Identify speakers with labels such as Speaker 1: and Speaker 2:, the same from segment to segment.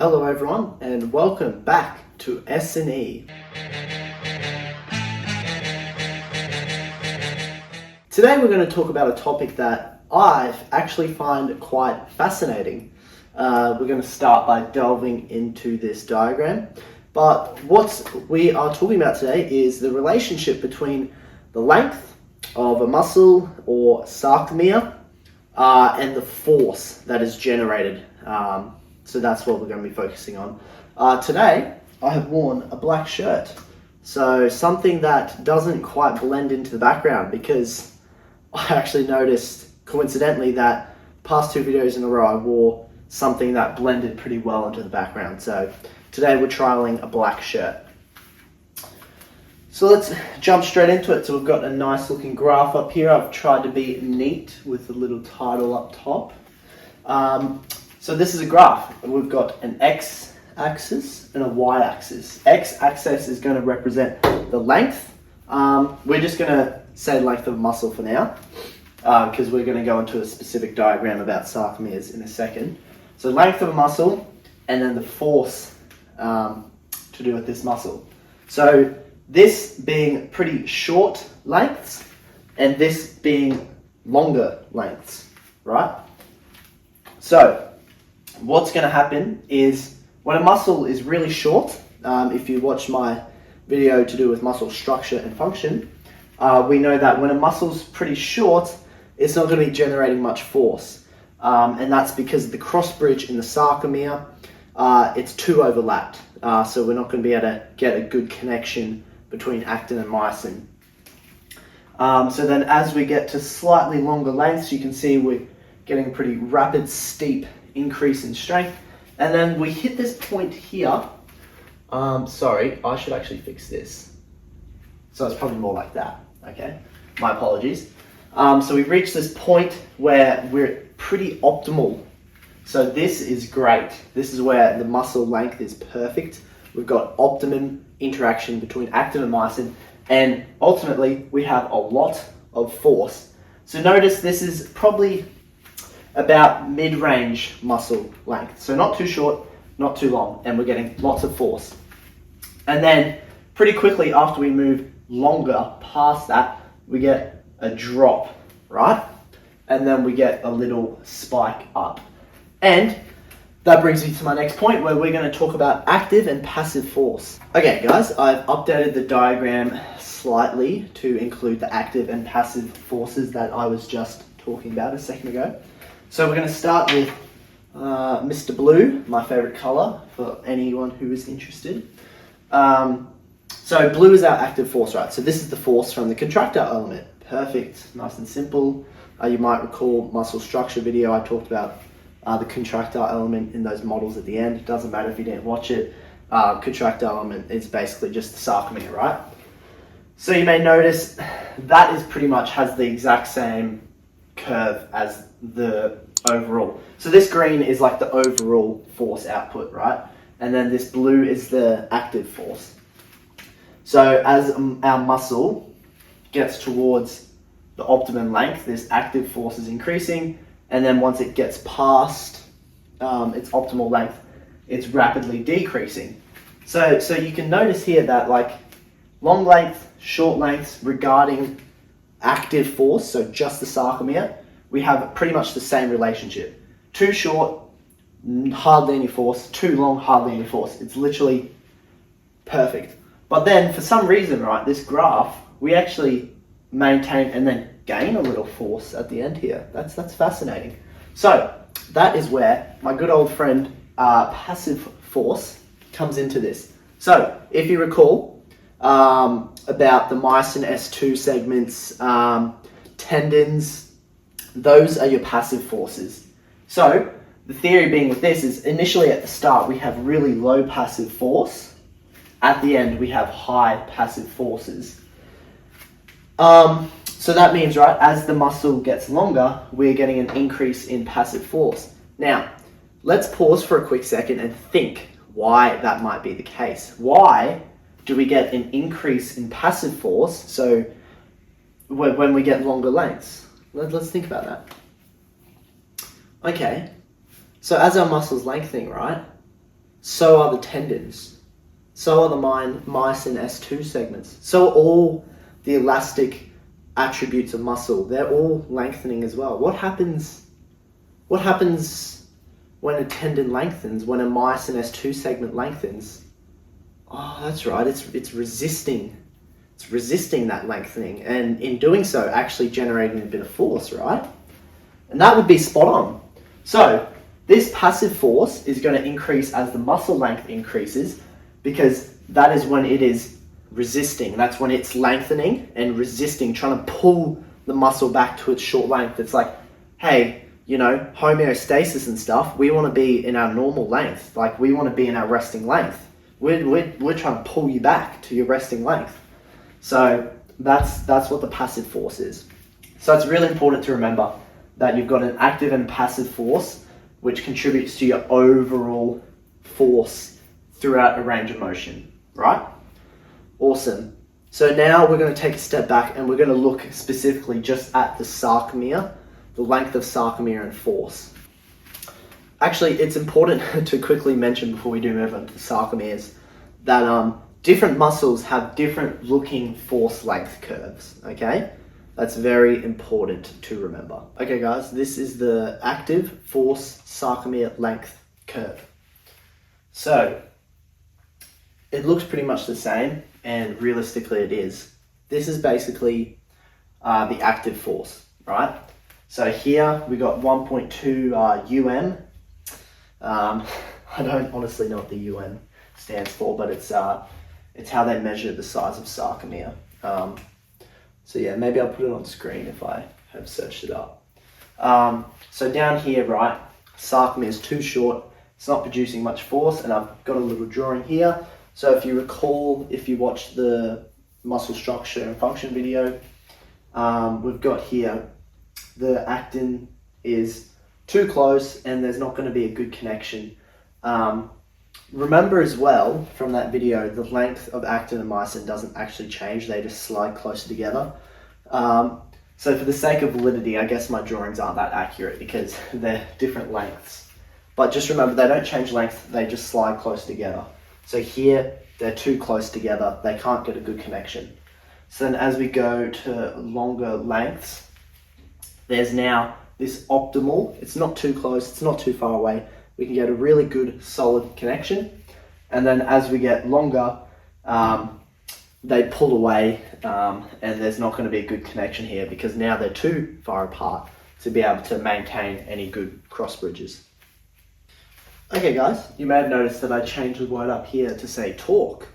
Speaker 1: Hello everyone and welcome back to S&E. Today we're going to talk about a topic that I actually find quite fascinating. We're going to start by delving into this diagram, but what we are talking about today is the relationship between the length of a muscle or sarcomere and the force that is generated. So that's what we're going to be focusing on. Today, I have worn a black shirt. So something that doesn't quite blend into the background, because I actually noticed coincidentally that past two videos in a row I wore something that blended pretty well into the background. So today we're trialing a black shirt. So let's jump straight into it. So we've got a nice looking graph up here. I've tried to be neat with a little title up top. So this is a graph. We've got an x-axis and a y-axis. X-axis is going to represent the length. We're just going to say length of muscle for now, because we're going to go into a specific diagram about sarcomeres in a second. So length of a muscle, and then the force to do with this muscle. So this being pretty short lengths, and this being longer lengths, right? So what's going to happen is when a muscle is really short, if you watch my video to do with muscle structure and function, we know that when a muscle's pretty short, it's not going to be generating much force. And that's because of the cross bridge in the sarcomere, it's too overlapped. So we're not going to be able to get a good connection between actin and myosin. So then as we get to slightly longer lengths, you can see we're getting a pretty rapid, steep increase in strength, and then we hit this point here. Sorry, I should actually fix this. So it's probably more like that, okay? My apologies. So we've reached this point where we're pretty optimal. So this is great. This is where the muscle length is perfect. We've got optimum interaction between actin and myosin, and ultimately we have a lot of force. So notice this is probably about mid-range muscle length. So not too short, not too long, and we're getting lots of force. And then pretty quickly after we move longer past that, we get a drop, right? And then we get a little spike up. And that brings me to my next point, where we're going to talk about active and passive force. Okay guys, I've updated the diagram slightly to include the active and passive forces that I was just talking about a second ago. So we're going to start with Mr. Blue, my favorite color for anyone who is interested. So blue is our active force, right? So this is the force from the contractile element. Perfect, nice and simple. You might recall muscle structure video, I talked about the contractile element in those models at the end. It doesn't matter if you didn't watch it. Contractile element is basically just the sarcomere, right? So you may notice that is pretty much has the exact same curve as the overall. So this green is like the overall force output, right? And then this blue is the active force. So as our muscle gets towards the optimum length, this active force is increasing, and then once it gets past its optimal length, it's rapidly decreasing. So you can notice here that like long length, short lengths regarding active force, so just the sarcomere, we have pretty much the same relationship. Too short, hardly any force. Too long, hardly any force. It's literally perfect. But then for some reason, right, this graph, we actually maintain and then gain a little force at the end here. That's fascinating. So that is where my good old friend passive force comes into this. So if you recall about the myosin S2 segments, tendons, those are your passive forces. So the theory being with this is initially at the start we have really low passive force. At the end we have high passive forces. So that means, right, as the muscle gets longer, we're getting an increase in passive force. Now, let's pause for a quick second and think why that might be the case. Why do we get an increase in passive force so when we get longer lengths? Let's think about that. Okay, so as our muscle's lengthening, right? so are the tendons, so are the myosin S2 segments, so are all the elastic attributes of muscle. They're all lengthening as well. What happens when a tendon lengthens, when a myosin S2 segment lengthens? Oh, that's right, it's resisting. It's resisting that lengthening, and in doing so, actually generating a bit of force, right? And that would be spot on. So this passive force is going to increase as the muscle length increases, because that is when it is resisting. That's when it's lengthening and resisting, trying to pull the muscle back to its short length. It's like, hey, you know, homeostasis and stuff, we want to be in our normal length. Like, we want to be in our resting length. We're trying to pull you back to your resting length. So that's what the passive force is. So it's really important to remember that you've got an active and passive force, which contributes to your overall force throughout a range of motion, right? Awesome. So now we're going to take a step back and we're going to look specifically just at the sarcomere, the length of sarcomere and force. Actually, it's important to quickly mention before we do move on to the sarcomeres that different muscles have different looking force length curves, okay? That's very important to remember. Okay guys, this is the active force sarcomere length curve. So, it looks pretty much the same, and realistically it is. This is basically the active force, right? So here we got 1.2 UM. I don't honestly know what the UM stands for, but it's how they measure the size of sarcomere. So yeah, maybe I'll put it on screen if I have searched it up. So down here, right, sarcomere is too short, it's not producing much force, and I've got a little drawing here. So if you recall, if you watched the muscle structure and function video, we've got here the actin is too close and there's not going to be a good connection. Remember as well from that video, the length of actin and myosin doesn't actually change, they just slide closer together. So for the sake of validity, I guess my drawings aren't that accurate because they're different lengths. But just remember, they don't change length, they just slide close together. So here, they're too close together, they can't get a good connection. So then as we go to longer lengths, there's now this optimal, it's not too close, it's not too far away, we can get a really good solid connection. And then as we get longer, they pull away and there's not going to be a good connection here because now they're too far apart to be able to maintain any good cross bridges. Okay guys, you may have noticed that I changed the word up here to say torque.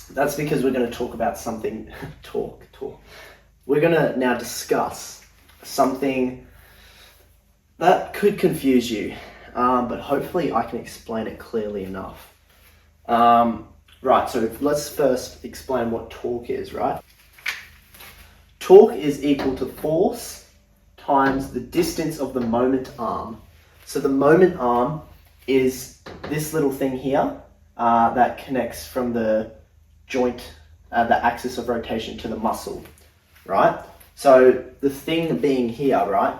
Speaker 1: That's because we're going to talk about something, torque. We're going to now discuss something that could confuse you. But hopefully I can explain it clearly enough. Right, so let's first explain what torque is, right? Torque is equal to force times the distance of the moment arm. So the moment arm is this little thing here that connects from the joint, the axis of rotation to the muscle, right? So the thing being here, right?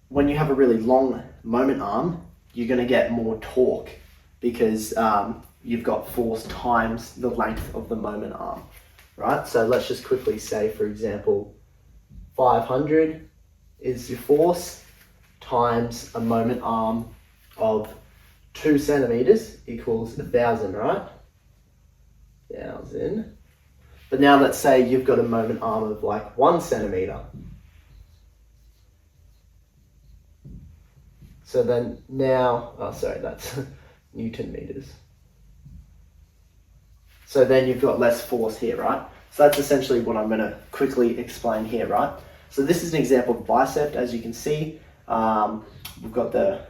Speaker 1: When you have a really long moment arm, you're going to get more torque because you've got force times the length of the moment arm, right? So let's just quickly say, for example, 500 is your force times a moment arm of 2 centimeters equals 1,000, right? 1,000. But now let's say you've got a moment arm of like 1 centimeter. So then now, that's Newton meters. So then you've got less force here, right? So that's essentially what I'm going to quickly explain here, right? So this is an example of bicep, as you can see. We've got the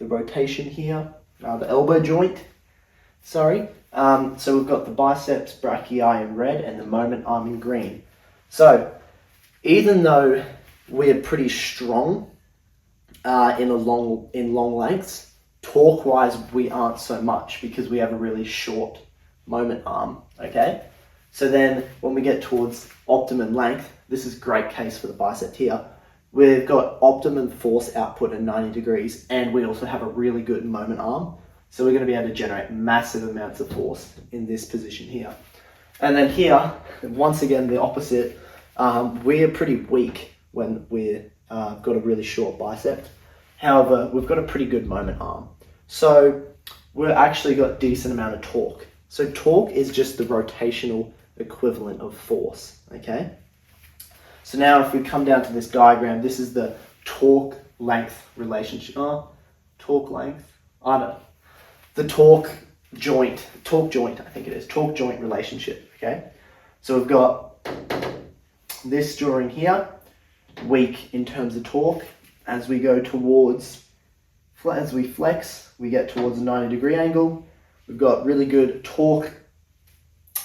Speaker 1: rotation here, the elbow joint, sorry. So we've got the biceps brachii in red and the moment arm in green. So even though we're pretty strong in long lengths, torque-wise we aren't so much because we have a really short moment arm, okay? So then when we get towards optimum length, this is a great case for the bicep here, we've got optimum force output at 90 degrees and we also have a really good moment arm. So we're going to be able to generate massive amounts of force in this position here. And then here, once again, the opposite, we're pretty weak when we've got a really short bicep. However, we've got a pretty good moment arm. So we've actually got decent amount of torque. So torque is just the rotational equivalent of force, okay? So now if we come down to this diagram, this is the torque length relationship. Torque length, the torque joint, I think it is, torque joint relationship, okay? So we've got this drawing here, weak in terms of torque. As we go towards, as we flex, we get towards a 90-degree angle. We've got really good torque,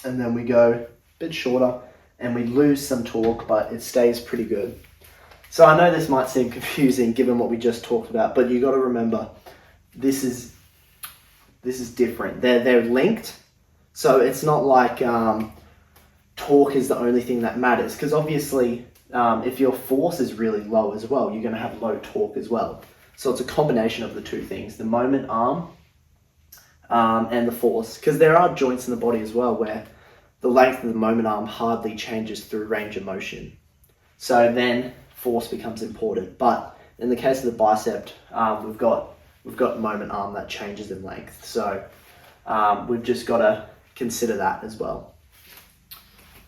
Speaker 1: and then we go a bit shorter, and we lose some torque, but it stays pretty good. So I know this might seem confusing given what we just talked about, but you got to remember, this is different. They're linked, so it's not like torque is the only thing that matters, because obviously if your force is really low as well, you're going to have low torque as well. So it's a combination of the two things, the moment arm and the force, because there are joints in the body as well where the length of the moment arm hardly changes through range of motion. So then force becomes important. But in the case of the bicep, we've got moment arm that changes in length. So we've just got to consider that as well.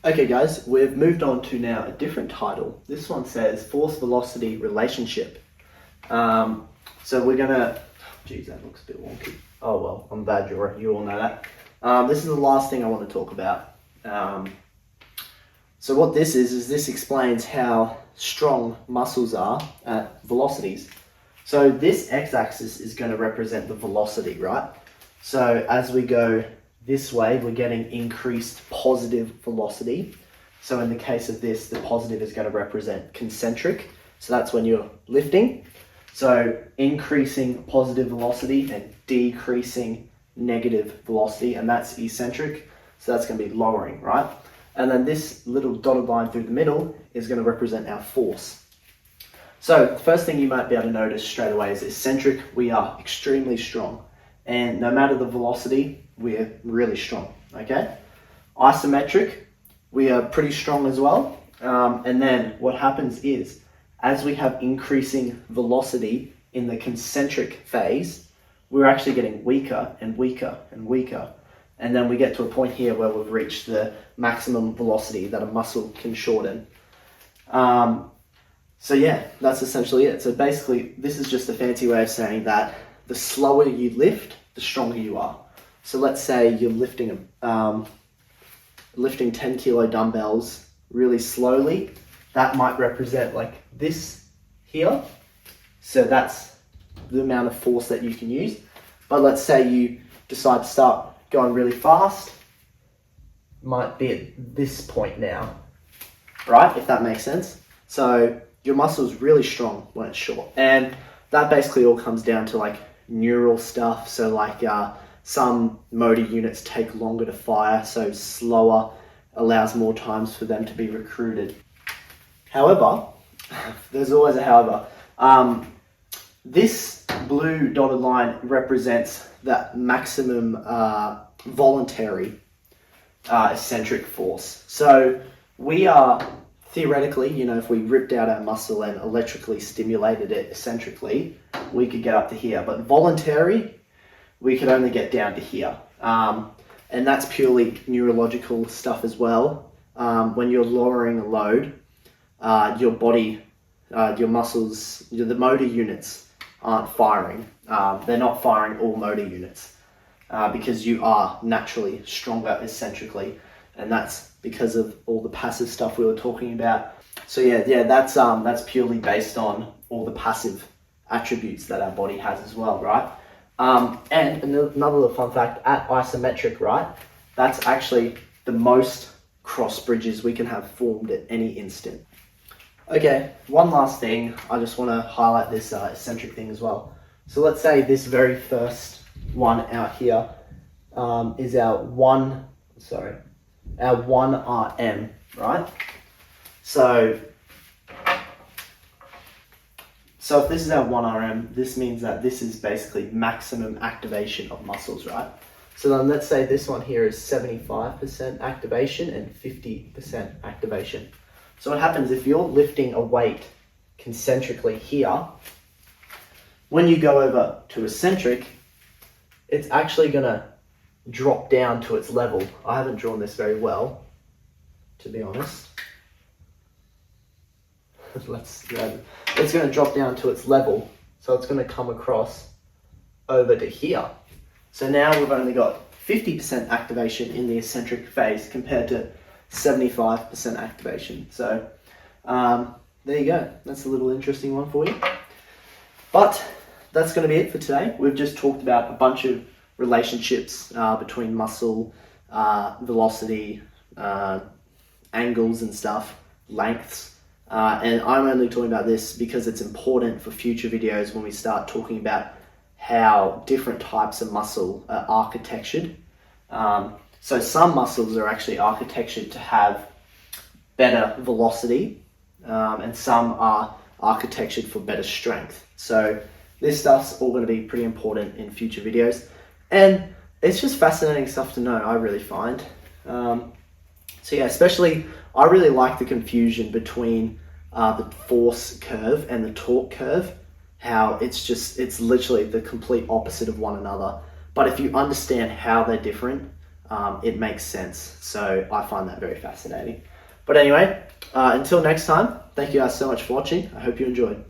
Speaker 1: Okay guys, we've moved on to now a different title. This one says force velocity relationship. So we're gonna, geez, that looks a bit wonky. Oh well, I'm bad, you all know that. This is the last thing I want to talk about. So what this is this explains how strong muscles are at velocities. So this x-axis is going to represent the velocity, right? So as we go this way, we're getting increased positive velocity. So in the case of this, the positive is going to represent concentric. So that's when you're lifting. So increasing positive velocity and decreasing negative velocity, and that's eccentric. So that's going to be lowering, right? And then this little dotted line through the middle is going to represent our force. So the first thing you might be able to notice straight away is eccentric, we are extremely strong. And no matter the velocity, we're really strong, okay? Isometric, we are pretty strong as well. And then what happens is, as we have increasing velocity in the concentric phase, we're actually getting weaker and weaker and weaker. And then we get to a point here where we've reached the maximum velocity that a muscle can shorten. So yeah, that's essentially it. So basically, this is just a fancy way of saying that the slower you lift, the stronger you are. So let's say you're lifting 10 kilo dumbbells really slowly. That might represent like this here. So that's the amount of force that you can use. But let's say you decide to start going really fast, might be at this point now, right? If that makes sense. So your muscle is really strong when it's short. And that basically all comes down to like neural stuff. So like some motor units take longer to fire, so slower allows more times for them to be recruited. However, there's always a however. This blue dotted line represents that maximum voluntary eccentric force. So we are theoretically, if we ripped out our muscle and electrically stimulated it eccentrically, we could get up to here. But voluntary, we could only get down to here. And that's purely neurological stuff as well. When you're lowering a load, your body, your muscles, the motor units aren't firing. They're not firing all motor units because you are naturally stronger eccentrically, and that's because of all the passive stuff we were talking about. So yeah, that's purely based on all the passive attributes that our body has as well, right? And another little fun fact, at isometric, right, that's actually the most cross bridges we can have formed at any instant. Okay, one last thing, I just want to highlight this eccentric thing as well. So let's say this very first one out here is our 1 RM, right? So So if this is our 1 RM, this means that this is basically maximum activation of muscles, right? So then let's say this one here is 75% activation and 50% activation. So what happens if you're lifting a weight concentrically here, when you go over to eccentric, it's actually going to drop down to its level. I haven't drawn this very well, to be honest. It's going to drop down to its level, so it's going to come across over to here. So now we've only got 50% activation in the eccentric phase compared to 75% activation. So there you go. That's a little interesting one for you. But that's going to be it for today. We've just talked about a bunch of relationships between muscle, velocity, angles and stuff, lengths. And I'm only talking about this because it's important for future videos when we start talking about how different types of muscle are architectured. So some muscles are actually architectured to have better velocity, and some are architectured for better strength. So this stuff's all going to be pretty important in future videos. And it's just fascinating stuff to know, I really find. So yeah, especially, I really like the confusion between the force curve and the torque curve, how it's literally the complete opposite of one another. But if you understand how they're different, it makes sense. So I find that very fascinating. But anyway, until next time, thank you guys so much for watching. I hope you enjoyed.